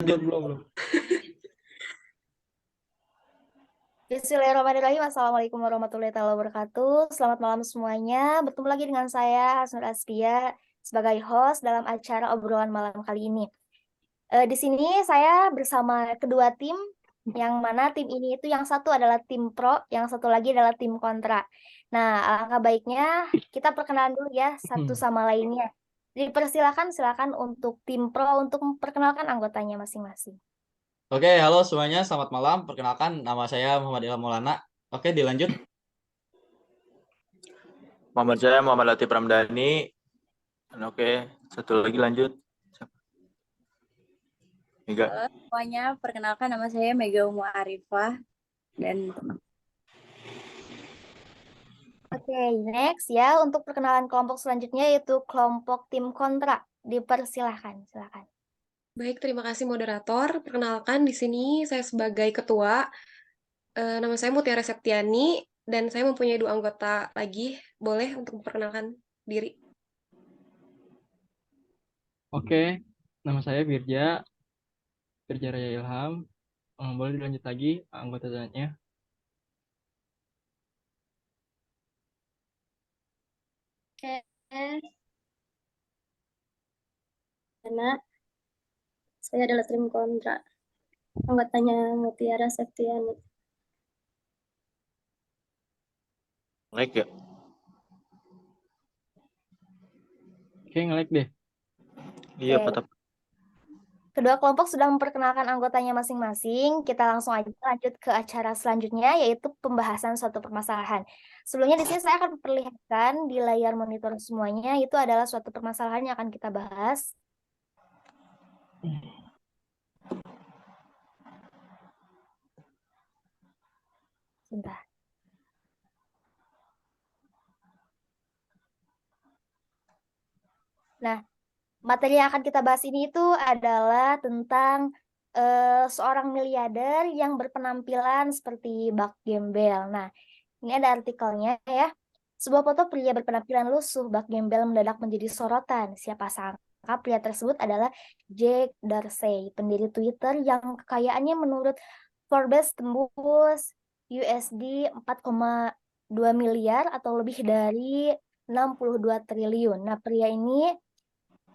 Belum. Bismillahirrahmanirrahim. Assalamualaikum warahmatullahi wabarakatuh. Selamat malam semuanya. Bertemu lagi dengan saya Hasnur Asfia sebagai host dalam acara obrolan malam kali ini. Di sini saya bersama kedua tim, yang mana tim ini itu yang satu adalah tim pro, yang satu lagi adalah tim kontra. Nah, alangkah baiknya kita perkenalan dulu ya satu sama lainnya. Silakan untuk tim pro untuk memperkenalkan anggotanya masing-masing. Oke, halo semuanya, selamat malam. Perkenalkan, nama saya Muhammad Ilham Maulana. Oke, dilanjut. Muhammad Latif Ramdhani. Oke, satu lagi lanjut. Mega. Halo semuanya, perkenalkan nama saya Mega Umu Arifah dan Oke, next ya untuk perkenalan kelompok selanjutnya yaitu kelompok tim kontra. Dipersilahkan, silakan. Baik, terima kasih moderator. Perkenalkan, di sini saya sebagai ketua. Nama saya Mutiara Septiani, dan saya mempunyai 2 anggota lagi. Boleh untuk memperkenalkan diri? Oke, nama saya Birja Raya Ilham. Boleh dilanjut lagi anggota selanjutnya? Oke. Karena saya adalah tim kontra. Anggotanya Mutiara Septiani. Like ya? Oke, nge-like deh. Iya, Oke. Pak. Kedua kelompok sudah memperkenalkan anggotanya masing-masing. Kita langsung aja lanjut ke acara selanjutnya yaitu pembahasan suatu permasalahan. Sebelumnya di sini saya akan memperlihatkan di layar monitor semuanya itu adalah suatu permasalahan yang akan kita bahas. Sebentar. Nah, materi yang akan kita bahas ini itu adalah tentang seorang miliarder yang berpenampilan seperti Buck Gembel. Nah, ini ada artikelnya ya. Sebuah foto pria berpenampilan lusuh Buck Gembel mendadak menjadi sorotan. Siapa sangka pria tersebut adalah Jack Dorsey, pendiri Twitter yang kekayaannya menurut Forbes tembus USD 4,2 miliar atau lebih dari 62 triliun. Nah, pria ini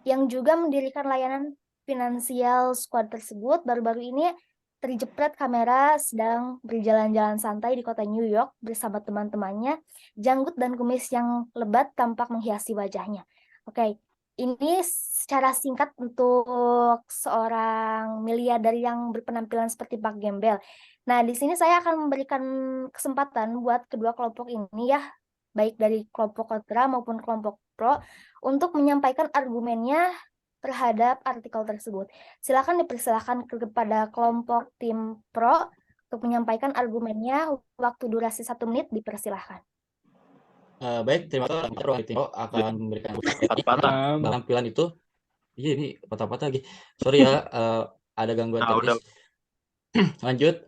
yang juga mendirikan layanan Financial Squad tersebut baru-baru ini terjepret kamera sedang berjalan-jalan santai di kota New York bersama teman-temannya. Janggut dan kumis yang lebat tampak menghiasi wajahnya. Oke, ini secara singkat untuk seorang miliarder yang berpenampilan seperti Pak Gembel. Nah, di sini saya akan memberikan kesempatan buat kedua kelompok ini ya, baik dari kelompok kontra maupun kelompok pro, untuk menyampaikan argumennya terhadap artikel tersebut. Silakan dipersilakan kepada kelompok tim pro untuk menyampaikan argumennya. Waktu durasi 1 menit dipersilahkan. Baik, terima kasih. Ruang Tim akan memberikan Patah-patah. penampilan itu. Iya, ini patah-patah lagi. Sorry ya, ada gangguan teknis. Lanjut,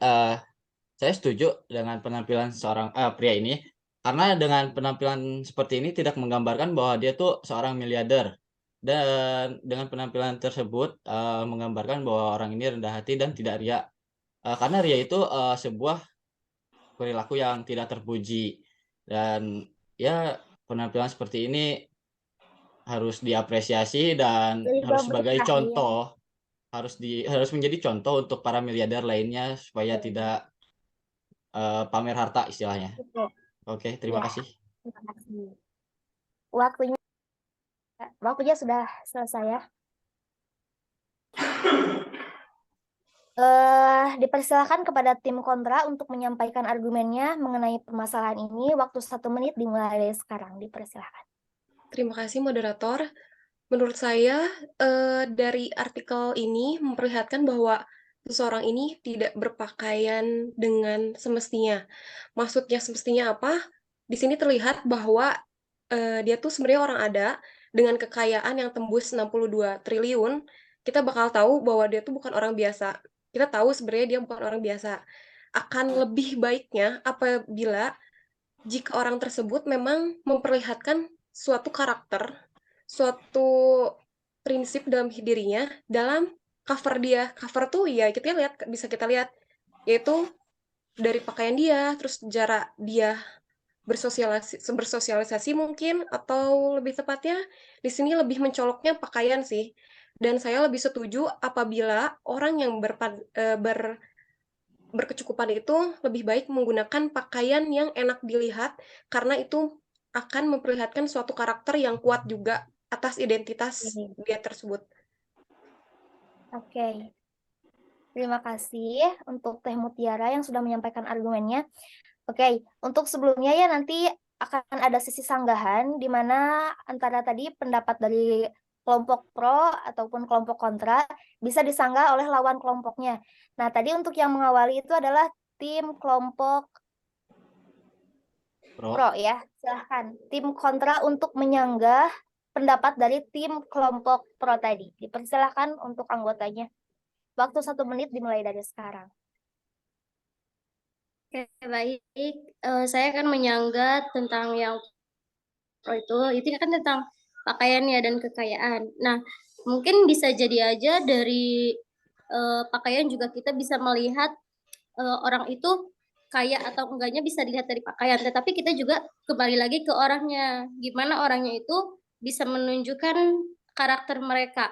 saya setuju dengan penampilan seorang pria ini. Karena dengan penampilan seperti ini tidak menggambarkan bahwa dia tuh seorang miliarder. Dan dengan penampilan tersebut menggambarkan bahwa orang ini rendah hati dan tidak ria. Karena ria itu sebuah perilaku yang tidak terpuji. Dan ya penampilan seperti ini harus diapresiasi dan harus sebagai contoh. Harus menjadi contoh untuk para miliarder lainnya supaya tidak pamer harta istilahnya. Oke, terima kasih. Terima kasih. Waktunya sudah selesai ya. Dipersilakan kepada tim kontra untuk menyampaikan argumennya mengenai permasalahan ini. Waktu 1 menit dimulai dari sekarang. Dipersilakan. Terima kasih moderator. Menurut saya, dari artikel ini memperlihatkan bahwa seseorang ini tidak berpakaian dengan semestinya. Maksudnya semestinya apa? Di sini terlihat bahwa dia tuh sebenarnya orang ada dengan kekayaan yang tembus 62 triliun. Kita bakal tahu bahwa dia tuh bukan orang biasa. Kita tahu sebenarnya dia bukan orang biasa. Akan lebih baiknya apabila jika orang tersebut memang memperlihatkan suatu karakter, suatu prinsip dalam dirinya dalam cover tuh ya kita lihat, bisa kita lihat yaitu dari pakaian dia, terus jarak dia bersosialisasi mungkin, atau lebih tepatnya di sini lebih mencoloknya pakaian sih. Dan saya lebih setuju apabila orang yang berkecukupan itu lebih baik menggunakan pakaian yang enak dilihat, karena itu akan memperlihatkan suatu karakter yang kuat juga atas identitas dia tersebut. Oke. Terima kasih untuk Teh Mutiara yang sudah menyampaikan argumennya. Oke, untuk sebelumnya ya nanti akan ada sesi sanggahan di mana antara tadi pendapat dari kelompok pro ataupun kelompok kontra bisa disanggah oleh lawan kelompoknya. Nah, tadi untuk yang mengawali itu adalah tim kelompok pro ya. Silahkan tim kontra untuk menyanggah pendapat dari tim kelompok pro tadi. Dipersilahkan untuk anggotanya. Waktu 1 menit dimulai dari sekarang. Oke, baik. Saya akan menyanggah tentang yang pro itu kan tentang pakaiannya dan kekayaan. Nah, mungkin bisa jadi aja dari pakaian juga kita bisa melihat orang itu kaya atau enggaknya bisa dilihat dari pakaian. Tetapi kita juga kembali lagi ke orangnya. Gimana orangnya itu bisa menunjukkan karakter mereka.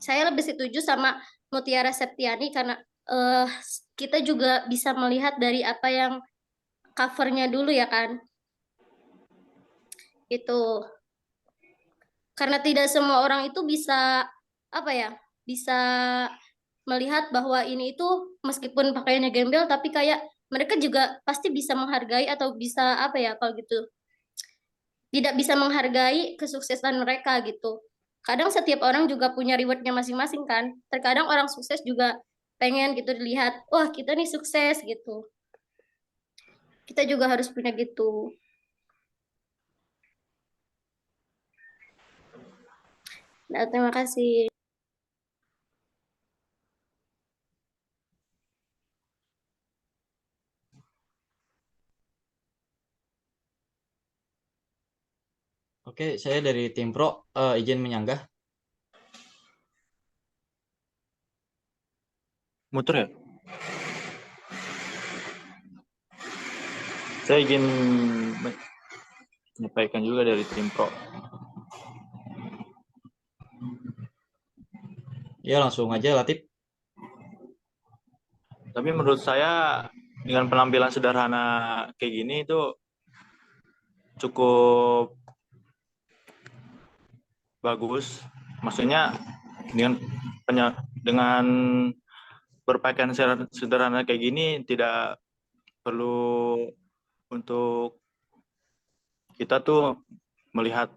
Saya lebih setuju sama Mutiara Septiani karena kita juga bisa melihat dari apa yang covernya dulu ya kan. Itu karena tidak semua orang itu bisa bisa melihat bahwa ini itu meskipun pakaiannya gembel tapi kayak mereka juga pasti bisa menghargai atau bisa kalau gitu tidak bisa menghargai kesuksesan mereka gitu. Kadang setiap orang juga punya rewardnya masing-masing kan. Terkadang orang sukses juga pengen gitu dilihat, wah kita nih sukses gitu. Kita juga harus punya gitu. Nah, terima kasih. Oke, saya dari tim pro izin menyanggah. Muter ya? Saya izin menyampaikan juga dari tim pro. Ya, langsung aja Latif. Tapi menurut saya dengan penampilan sederhana kayak gini itu cukup bagus. Maksudnya dengan berpakaian sederhana kayak gini tidak perlu untuk kita tuh melihat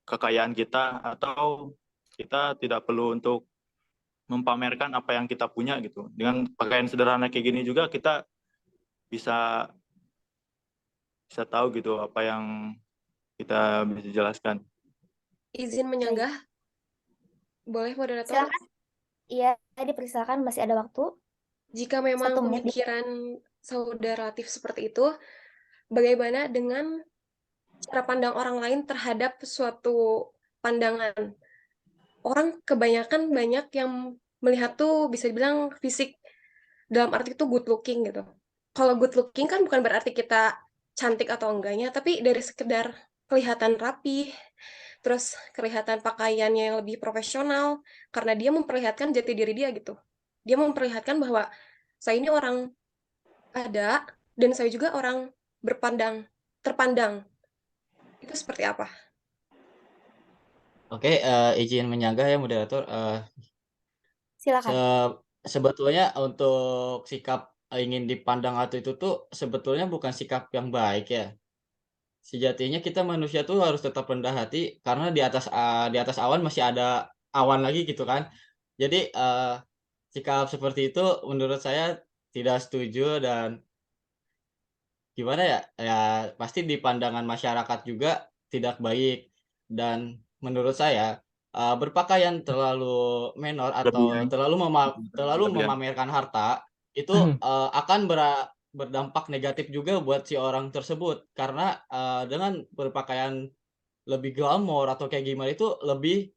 kekayaan kita, atau kita tidak perlu untuk mempamerkan apa yang kita punya gitu. Dengan pakaian sederhana kayak gini juga kita bisa tahu gitu apa yang kita bisa jelaskan. Izin menyanggah. Boleh moderator? Silakan. Iya, dipersilakan, masih ada waktu. Jika memang 1 menit. pemikiran saudara Latif seperti itu, bagaimana dengan cara pandang orang lain terhadap suatu pandangan? Orang kebanyakan banyak yang melihat tuh bisa dibilang fisik, dalam arti itu good looking gitu. Kalau good looking kan bukan berarti kita cantik atau enggaknya, tapi dari sekedar kelihatan rapi, terus kelihatan pakaiannya yang lebih profesional, karena dia memperlihatkan jati diri dia gitu. Dia memperlihatkan bahwa saya ini orang ada, dan saya juga orang terpandang. Itu seperti apa? Oke, izin menyanggah ya moderator. Silakan. Sebetulnya untuk sikap ingin dipandang atau itu tuh sebetulnya bukan sikap yang baik ya. Sejatinya kita manusia tuh harus tetap rendah hati karena di atas awan masih ada awan lagi gitu kan. Jadi sikap seperti itu menurut saya tidak setuju, dan gimana ya? Ya pasti di pandangan masyarakat juga tidak baik, dan menurut saya berpakaian terlalu menor atau terlalu memamerkan harta itu akan berdampak negatif juga buat si orang tersebut, karena dengan berpakaian lebih glamor atau kayak gimana itu lebih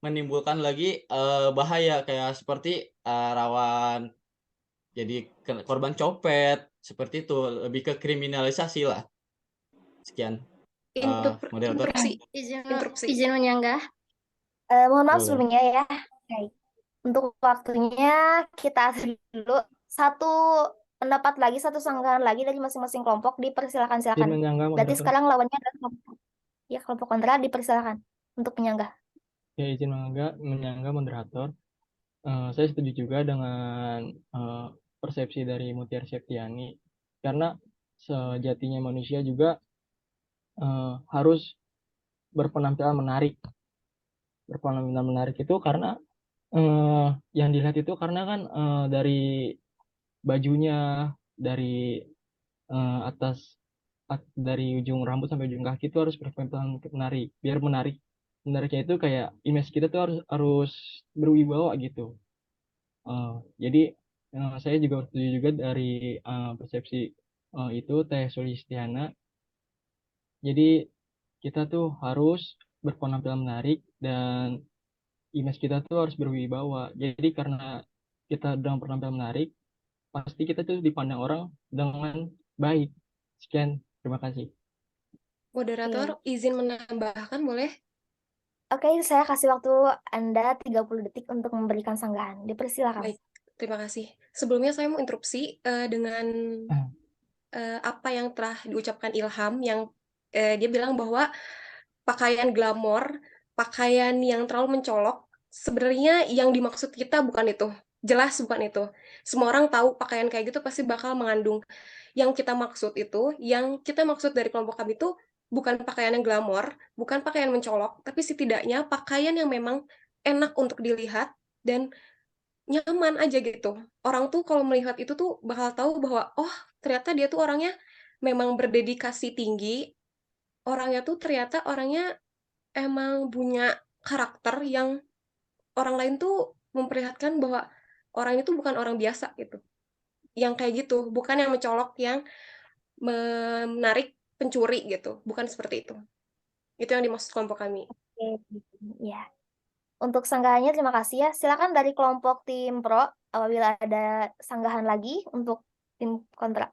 menimbulkan lagi bahaya kayak seperti rawan jadi korban copet seperti itu, lebih ke kriminalisasi lah. Sekian moderator. Interupsi. Izin menyanggah. Mohon maaf Boleh. sebelumnya ya. Baik. Untuk waktunya kita atur dulu satu pendapat lagi, satu sanggahan lagi dari masing-masing kelompok. Dipersilakan, Izin silakan. menyanggah Berarti moderator. sekarang lawannya adalah kelompok kontra. Dipersilakan untuk menyanggah. Ya, izin menyanggah moderator. Saya setuju juga dengan persepsi dari Mutiara Septiani, karena sejatinya manusia juga harus berpenampilan menarik. Berpenampilan menarik itu karena yang dilihat itu karena kan dari bajunya, dari atas dari ujung rambut sampai ujung kaki itu harus berpenampilan menarik. Biar menarik, menariknya itu kayak image kita tuh harus berwibawa gitu. Jadi saya juga setuju juga dari persepsi itu Teh Sulistiana. Jadi kita tuh harus berpenampilan menarik dan image kita tuh harus berwibawa. Jadi karena kita dengan penampilan menarik, pasti kita tuh dipandang orang dengan baik. Sekian, terima kasih. Moderator, izin menambahkan boleh? Oke, saya kasih waktu Anda 30 detik untuk memberikan sanggahan. Dipersilakan. Baik, terima kasih. Sebelumnya saya mau interupsi dengan apa yang telah diucapkan Ilham, yang dia bilang bahwa pakaian glamor, pakaian yang terlalu mencolok, sebenarnya yang dimaksud kita bukan itu. Jelas bukan itu. Semua orang tahu pakaian kayak gitu pasti bakal mengandung. Yang kita maksud itu, yang kita maksud dari kelompok kami itu bukan pakaian yang glamor, bukan pakaian mencolok, tapi setidaknya pakaian yang memang enak untuk dilihat dan nyaman aja gitu. Orang tuh kalau melihat itu tuh bakal tahu bahwa, oh ternyata dia tuh orangnya memang berdedikasi tinggi, orangnya tuh ternyata orangnya emang punya karakter yang orang lain tuh memperlihatkan bahwa orang itu bukan orang biasa gitu. Yang kayak gitu, bukan yang mencolok, yang menarik pencuri gitu, bukan seperti itu. Itu yang dimaksud kelompok kami. Oke, ya. Untuk sanggahannya terima kasih ya. Silakan dari kelompok tim pro apabila ada sanggahan lagi untuk tim kontra.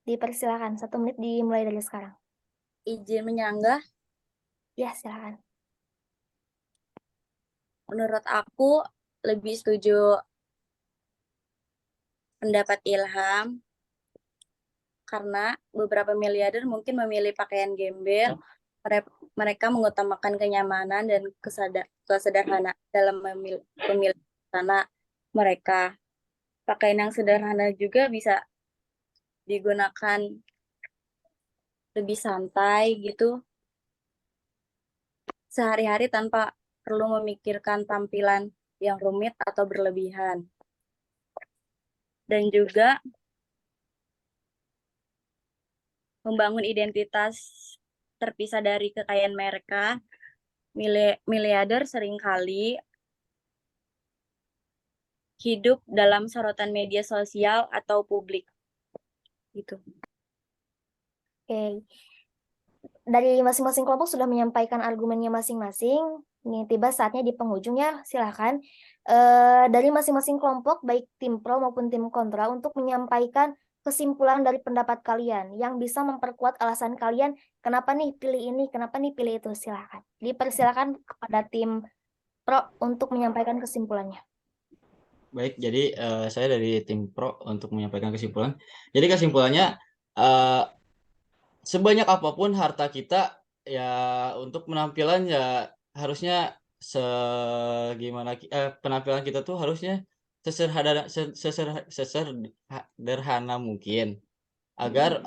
Dipersilakan. 1 menit dimulai dari sekarang. Izin menyanggah. Ya, silakan. Menurut aku lebih setuju pendapat Ilham karena beberapa miliarder mungkin memilih pakaian gembel. Mereka mengutamakan kenyamanan dan kesederhanaan dalam memilih busana mereka. Pakaian yang sederhana juga bisa digunakan lebih santai gitu sehari-hari tanpa perlu memikirkan tampilan yang rumit atau berlebihan. Dan juga membangun identitas terpisah dari kekayaan mereka. Miliarder seringkali hidup dalam sorotan media sosial atau publik. Gitu. Oke. Dari masing-masing kelompok sudah menyampaikan argumennya masing-masing. Ini tiba saatnya di penghujung ya, silakan. Dari masing-masing kelompok, baik tim pro maupun tim kontra, untuk menyampaikan kesimpulan dari pendapat kalian yang bisa memperkuat alasan kalian kenapa nih pilih ini, kenapa nih pilih itu, silakan. Dipersilakan kepada tim pro untuk menyampaikan kesimpulannya. Baik, jadi saya dari tim pro untuk menyampaikan kesimpulan. Jadi kesimpulannya sebanyak apapun harta kita ya untuk penampilan ya harusnya penampilan kita tuh harusnya sesederhana mungkin agar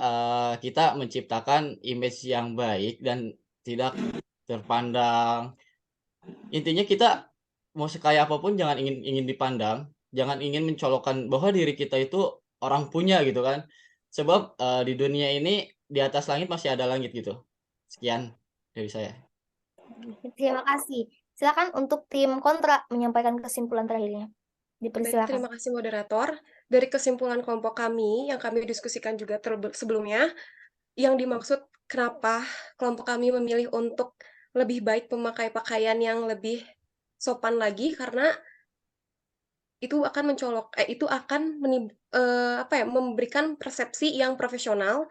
kita menciptakan image yang baik dan tidak terpandang. Intinya kita mau sekaya apapun jangan ingin dipandang, jangan ingin mencolokkan bahwa diri kita itu orang punya gitu kan. Sebab di dunia ini di atas langit masih ada langit gitu. Sekian dari saya. Terima kasih. Silakan untuk tim kontra menyampaikan kesimpulan terakhirnya. Baik, Dipersilakan. terima kasih moderator. Dari kesimpulan kelompok kami yang kami diskusikan juga sebelumnya, yang dimaksud kenapa kelompok kami memilih untuk lebih baik memakai pakaian yang lebih sopan lagi karena itu akan memberikan persepsi yang profesional,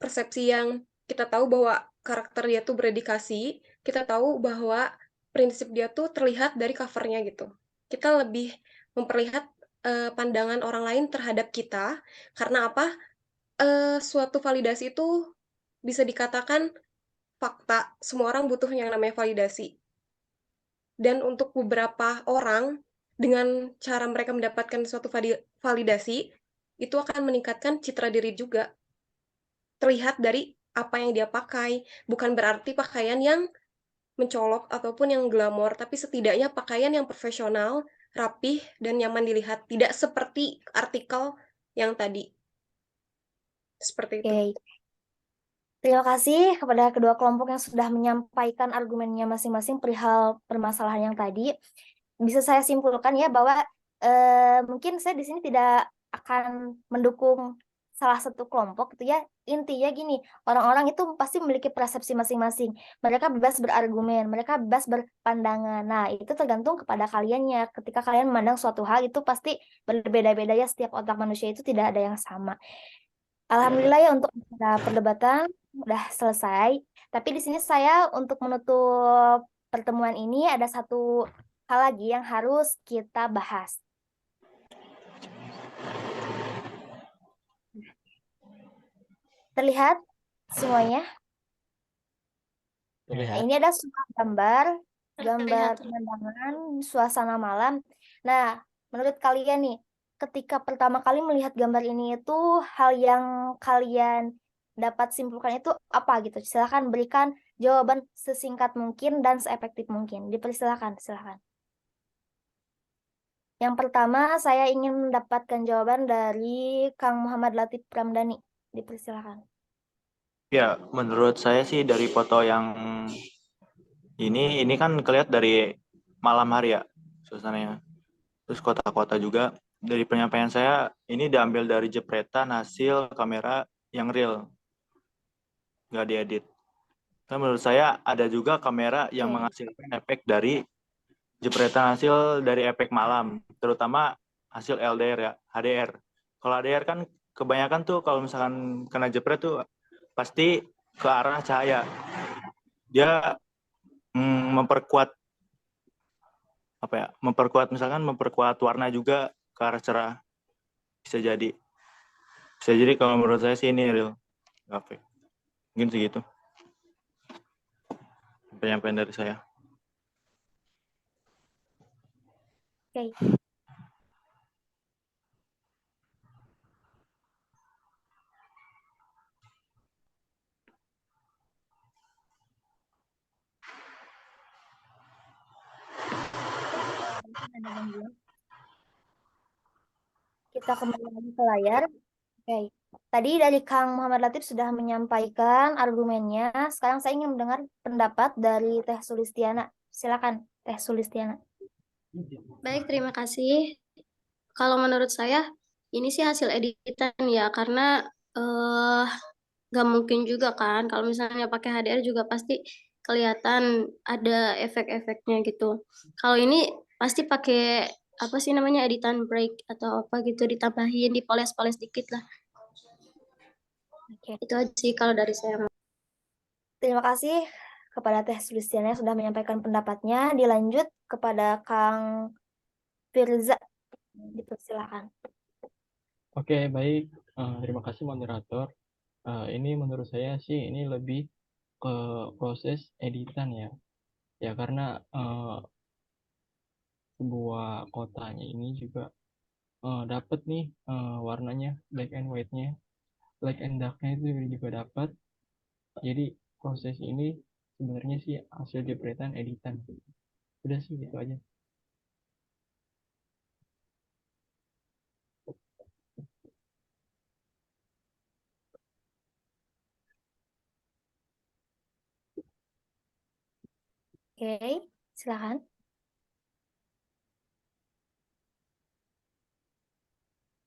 persepsi yang kita tahu bahwa karakter dia tuh berdedikasi, kita tahu bahwa prinsip dia tuh terlihat dari covernya gitu. Kita lebih memperlihat pandangan orang lain terhadap kita karena apa? Suatu validasi itu bisa dikatakan fakta. Semua orang butuh yang namanya validasi. Dan untuk beberapa orang, dengan cara mereka mendapatkan suatu validasi, itu akan meningkatkan citra diri juga. Terlihat dari apa yang dia pakai. Bukan berarti pakaian yang mencolok ataupun yang glamor, tapi setidaknya pakaian yang profesional, rapih, dan nyaman dilihat. Tidak seperti artikel yang tadi. Seperti itu. Oke. Terima kasih kepada kedua kelompok yang sudah menyampaikan argumennya masing-masing perihal permasalahan yang tadi. Bisa saya simpulkan ya bahwa mungkin saya di sini tidak akan mendukung salah satu kelompok gitu ya. Intinya gini, orang-orang itu pasti memiliki persepsi masing-masing. Mereka bebas berargumen, mereka bebas berpandangan. Nah, itu tergantung kepada kaliannya. Ketika kalian memandang suatu hal itu pasti berbeda-beda ya, setiap otak manusia itu tidak ada yang sama. Alhamdulillah ya untuk perdebatan udah selesai. Tapi di sini saya untuk menutup pertemuan ini ada satu hal lagi yang harus kita bahas. Terlihat semuanya? Terlihat. Ini ada sebuah gambar Terlihat. pemandangan suasana malam. Nah, menurut kalian nih, ketika pertama kali melihat gambar ini itu hal yang kalian dapat simpulkan itu apa gitu? Silakan berikan jawaban sesingkat mungkin dan seefektif mungkin. Dipersilakan, silakan. Yang pertama, saya ingin mendapatkan jawaban dari Kang Muhammad Latif Pramdani. Dipersilakan. Ya, menurut saya sih dari foto yang ini kan kelihatan dari malam hari ya suasananya. Terus kota-kota juga. Dari penyampaian saya, ini diambil dari jepretan hasil kamera yang real, nggak diedit. Dan menurut saya ada juga kamera yang menghasilkan efek dari jepretan hasil dari efek malam, terutama hasil LDR ya, HDR. Kalau HDR kan kebanyakan tuh kalau misalkan kena jepret tuh pasti ke arah cahaya. Dia memperkuat memperkuat warna juga ke arah cerah. Bisa jadi kalau menurut saya sih ini real, nggak fake. Mungkin segitu penyampaian dari saya. Oke. Kita kembali lagi ke layar. Oke. Tadi dari Kang Muhammad Latif sudah menyampaikan argumennya. Sekarang saya ingin mendengar pendapat dari Teh Sulistiana. Silakan, Teh Sulistiana. Baik, terima kasih. Kalau menurut saya, ini sih hasil editan ya, karena nggak mungkin juga kan, kalau misalnya pakai HDR juga pasti kelihatan ada efek-efeknya gitu. Kalau ini pasti pakai apa sih namanya editan break atau apa gitu, ditambahin, dipoles-poles dikit lah. Oke. Itu aja sih kalau dari saya. Terima kasih kepada Teh Sulistiana yang sudah menyampaikan pendapatnya. Dilanjut kepada Kang Firza. Dipersilakan. Oke, baik. Terima kasih moderator. Ini menurut saya sih ini lebih ke proses editan ya. Ya karena sebuah kotanya ini juga dapat nih warnanya black and white-nya, black and dark-nya itu juga dapat. Jadi proses ini sebenarnya sih hasil jepretan editan. Udah sih gitu aja. Oke, silakan.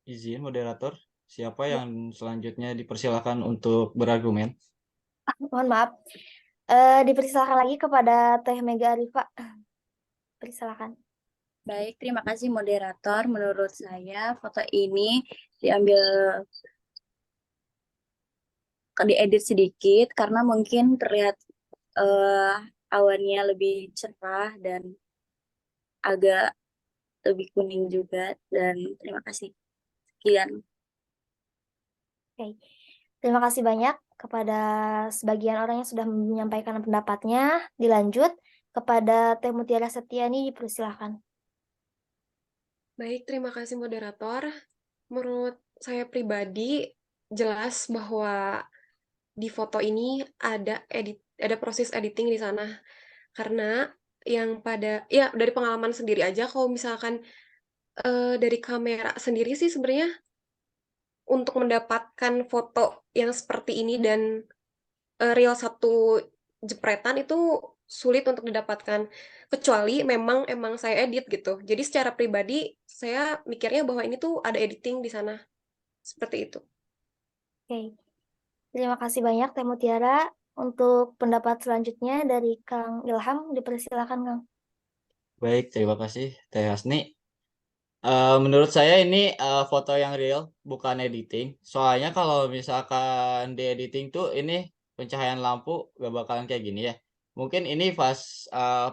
Izin moderator, siapa yang selanjutnya dipersilakan untuk berargumen? Mohon maaf. Dipersilakan lagi kepada Teh Mega Arifa. Persilakan. Baik, terima kasih moderator. Menurut saya foto ini diambil diedit sedikit karena mungkin terlihat awannya lebih cerah dan agak lebih kuning juga, dan terima kasih. Sekian. Oke. Terima kasih banyak kepada sebagian orang yang sudah menyampaikan pendapatnya. Dilanjut kepada Teh Mutiara Septiani, dipersilakan. Baik, terima kasih moderator. Menurut saya pribadi, jelas bahwa di foto ini ada proses editing di sana. Karena dari pengalaman sendiri aja, kalau misalkan dari kamera sendiri sih sebenarnya untuk mendapatkan foto yang seperti ini dan real satu jepretan itu sulit untuk didapatkan, kecuali emang saya edit gitu. Jadi secara pribadi saya mikirnya bahwa ini tuh ada editing di sana, seperti itu. Oke. Terima kasih banyak Teh Mutiara. Untuk pendapat selanjutnya dari Kang Ilham, dipersilakan Kang. Baik, terima kasih Teh Hasni. Menurut saya ini foto yang real, bukan editing. Soalnya kalau misalkan di editing tuh ini pencahayaan lampu gak bakalan kayak gini ya. Mungkin ini pas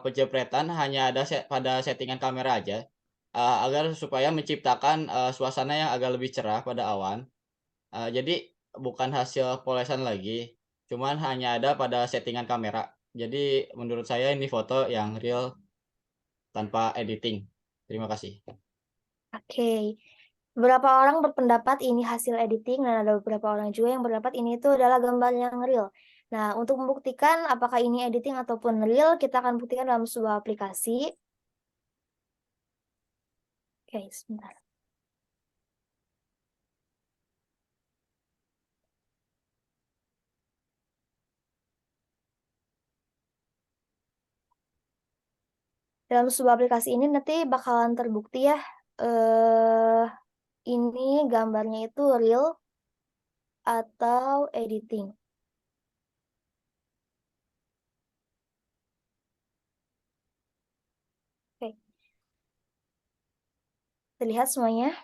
penjepretan hanya ada pada settingan kamera aja, agar supaya menciptakan suasana yang agak lebih cerah pada awan. Jadi bukan hasil polesan lagi, cuman hanya ada pada settingan kamera. Jadi menurut saya ini foto yang real tanpa editing. Terima kasih. Oke. Beberapa orang berpendapat ini hasil editing dan ada beberapa orang juga yang berpendapat ini itu adalah gambar yang real. Nah, untuk membuktikan apakah ini editing ataupun real, kita akan buktikan dalam sebuah aplikasi. Oke, sebentar. Dalam sebuah aplikasi ini nanti bakalan terbukti ya, ini gambarnya itu real atau editing. Oke. Terlihat semuanya?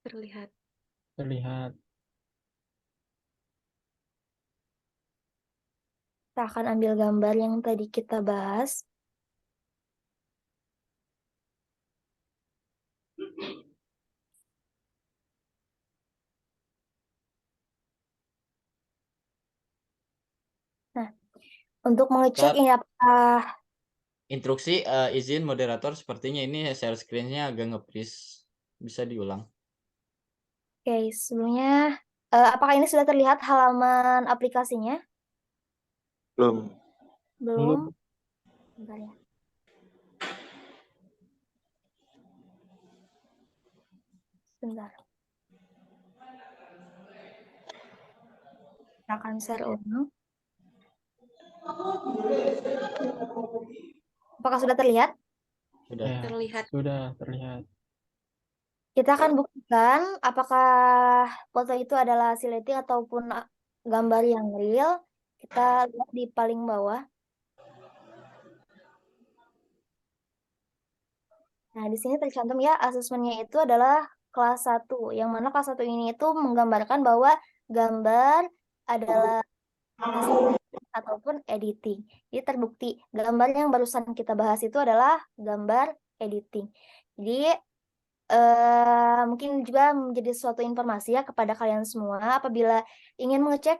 Terlihat. Terlihat. Kita akan ambil gambar yang tadi kita bahas. Nah, untuk mengecek Bentar. ini apakah Instruksi izin moderator, sepertinya ini share screen-nya agak nge-freeze. Bisa diulang. Oke, sebelumnya apakah ini sudah terlihat halaman aplikasinya? Belum. Belum. Bentar ya. Sebentar. Kita akan share ulang. Apakah sudah terlihat? Sudah. Ya, Terlihat. sudah terlihat. Kita akan buktikan apakah foto itu adalah hasil editing ataupun gambar yang real. Kita lihat di paling bawah. Nah, di sini tercantum ya, asesmennya itu adalah kelas 1. Yang mana kelas 1 ini itu menggambarkan bahwa gambar adalah hasil ataupun editing. Jadi terbukti gambar yang barusan kita bahas itu adalah gambar editing. Jadi mungkin juga menjadi suatu informasi ya kepada kalian semua, apabila ingin mengecek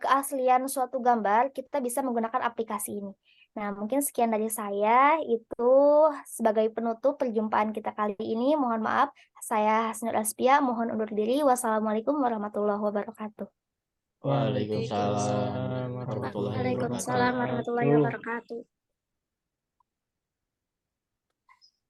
keaslian suatu gambar, kita bisa menggunakan aplikasi ini. Nah, mungkin sekian dari saya. Itu sebagai penutup perjumpaan kita kali ini. Mohon maaf, saya Hasnur Aspia, mohon undur diri. Wassalamualaikum warahmatullahi wabarakatuh. Waalaikumsalam Waalaikumsalam warahmatullahi Waalaikumsalam wabarakatuh. warahmatullahi wabarakatuh.